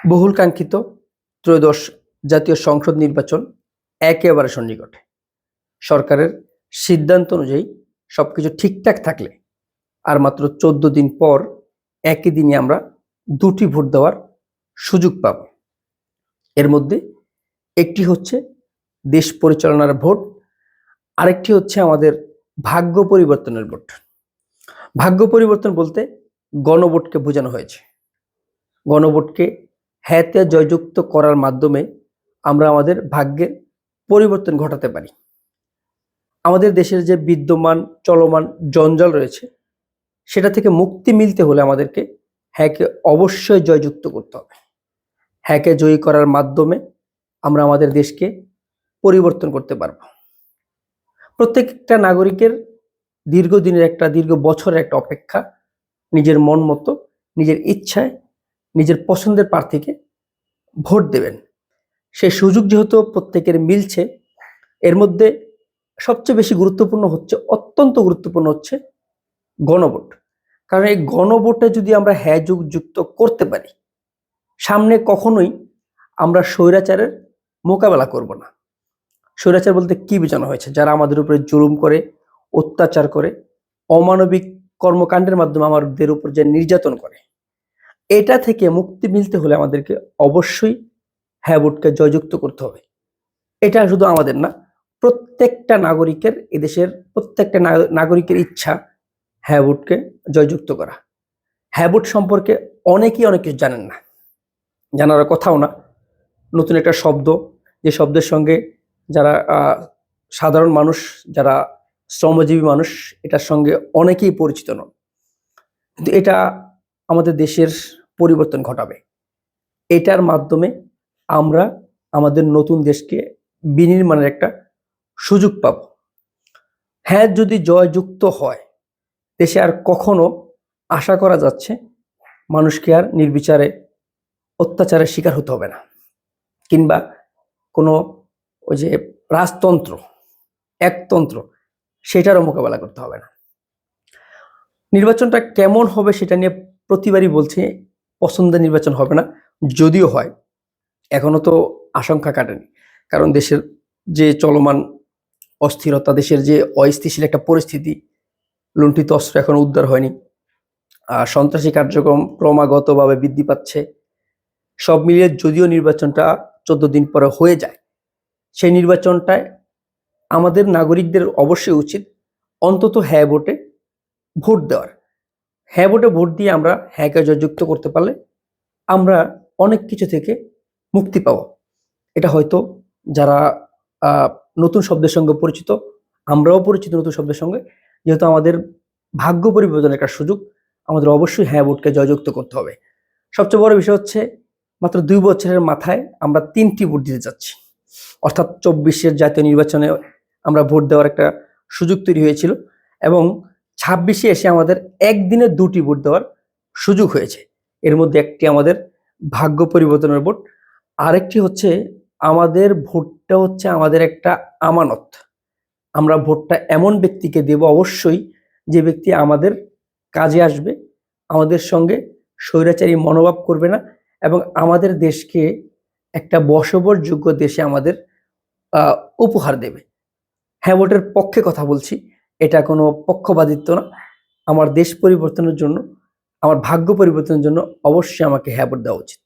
বহুল কাঙ্ক্ষিত ত্রয়োদশ জাতীয় সংসদ নির্বাচন একেবারে সন্নিকটে। সরকারের সিদ্ধান্ত অনুযায়ী সবকিছু ঠিকঠাক থাকলে আর মাত্র 14 দিন পর একই দিনে আমরা দুটি ভোট দেওয়ার সুযোগ পাব। এর মধ্যে একটি হচ্ছে দেশ পরিচালনার ভোট, আরেকটি হচ্ছে আমাদের ভাগ্য পরিবর্তনের ভোট। ভাগ্য পরিবর্তন বলতে গণভোটকে বোঝানো হয়েছে। গণভোটকে হ্যাঁতে জয়যুক্ত করার মাধ্যমে আমরা আমাদের ভাগ্যের পরিবর্তন ঘটাতে পারি। আমাদের দেশের যে বিদ্যমান চলমান জঞ্জাল রয়েছে সেটা থেকে মুক্তি মিলতে হলে আমাদেরকে হ্যাঁকে অবশ্যই জয়যুক্ত করতে হবে। হ্যাঁকে জয়ী করার মাধ্যমে আমরা আমাদের দেশকে পরিবর্তন করতে পারব। প্রত্যেকটা নাগরিকের দীর্ঘ বছরের একটা অপেক্ষা, নিজের মন মতো নিজের ইচ্ছায় নিজের পছন্দের প্রার্থীকে ভোট দেবেন। সেই সুযোগ যেহেতু প্রত্যেকের মিলছে, এর মধ্যে সবচেয়ে বেশি গুরুত্বপূর্ণ হচ্ছে, অত্যন্ত গুরুত্বপূর্ণ হচ্ছে গণভোট। কারণ এই গণভোটে যদি আমরা হ্যাঁ যুক্ত করতে পারি, সামনে কখনোই আমরা স্বৈরাচারের মোকাবেলা করব না। স্বৈরাচার বলতে কি বোঝানো হয়েছে? যারা আমাদের উপরে জুলুম করে, অত্যাচার করে, অমানবিক কর্মকাণ্ডের মাধ্যমে আমাদের উপর যে নির্যাতন করে, এটা থেকে মুক্তি মিলতে হলে আমাদেরকে অবশ্যই হ্যাঁ ভোটকে জয়যুক্ত করতে হবে। এটা শুধু আমাদের না, প্রত্যেকটা নাগরিকের, এদেশের প্রত্যেকটা নাগরিকের ইচ্ছা হ্যাঁ ভোটকে জয়যুক্ত করা। হ্যাঁ ভোট সম্পর্কে অনেকেই অনেক কিছু জানেন না, জানার কথাও না। নতুন একটা শব্দ, যে শব্দের সঙ্গে যারা সাধারণ মানুষ, যারা শ্রমজীবী মানুষ, এটার সঙ্গে অনেকেই পরিচিত নন। কিন্তু এটা আমাদের দেশের পরিবর্তন ঘটাবে। এটার মাধ্যমে আমরা আমাদের নতুন দেশকে বিনির্মাণের একটা সুযোগ পাব। হ্যাঁ যদি জয়যুক্ত হয়, দেশে আর কখনো আশা করা যাচ্ছে মানুষকে আর নির্বিচারে অত্যাচারের শিকার হতে হবে না, কিংবা কোনো ওই যে রাজতন্ত্র, একতন্ত্র, সেটারও মোকাবেলা করতে হবে না। নির্বাচনটা কেমন হবে সেটা নিয়ে প্রতিবারই বলছি, পছন্দের নির্বাচন হবে না। যদিও হয়, এখনো তো আশঙ্কা কাটেনি। কারণ দেশের যে চলমান অস্থিরতা, দেশের যে অস্থিতিশীল একটা পরিস্থিতি, লুণ্ঠিত অস্ত্র এখনো উদ্ধার হয়নি, সন্ত্রাসী কার্যক্রম ক্রমাগতভাবে বৃদ্ধি পাচ্ছে। সব মিলিয়ে যদিও নির্বাচনটা 14 দিন পরে হয়ে যায়, সেই নির্বাচনটায় আমাদের নাগরিকদের অবশ্যই উচিত অন্তত হ্যাঁ ভোটে ভোট দেওয়ার। হ্যাঁ ভোটে ভোট দিয়ে আমরা হ্যাঁকে জয়যুক্ত করতে পারলে আমরা অনেক কিছু থেকে মুক্তি পাবো। এটা হয়তো যারা নতুন শব্দের সঙ্গে পরিচিত, আমরাও পরিচিত নতুন শব্দের সঙ্গে, যেহেতু আমাদের ভাগ্য পরিবর্তনের একটা সুযোগ, আমাদের অবশ্যই হ্যাঁ ভোটকে জয়যুক্ত করতে হবে। সবচেয়ে বড় বিষয় হচ্ছে, মাত্র 2 বছরের মাথায় আমরা 3টি ভোট দিতে যাচ্ছি। অর্থাৎ 24-এর জাতীয় নির্বাচনে আমরা ভোট দেওয়ার একটা সুযোগ তৈরি হয়েছিল, এবং 26-এ এসে আমাদের একদিনে 2টি ভোট দেওয়ার সুযোগ হয়েছে। এর মধ্যে একটি আমাদের ভাগ্য পরিবর্তনের ভোট, আরেকটি হচ্ছে আমাদের ভোটটা হচ্ছে আমাদের একটা আমানত। আমরা ভোটটা এমন ব্যক্তিকে দেব অবশ্যই, যে ব্যক্তি আমাদের কাজে আসবে, আমাদের সঙ্গে স্বৈরাচারী মনোভাব করবে না, এবং আমাদের দেশকে একটা বসবাসযোগ্য দেশে আমাদের উপহার দেবে। হ্যাঁ ভোটের পক্ষে কথা বলছি, এটা কোনো পক্ষপাতিত্ব না। আমার দেশ পরিবর্তনের জন্য, আমার ভাগ্য পরিবর্তনের জন্য অবশ্যই আমাকে হ্যাঁ ভোট দেওয়া উচিত।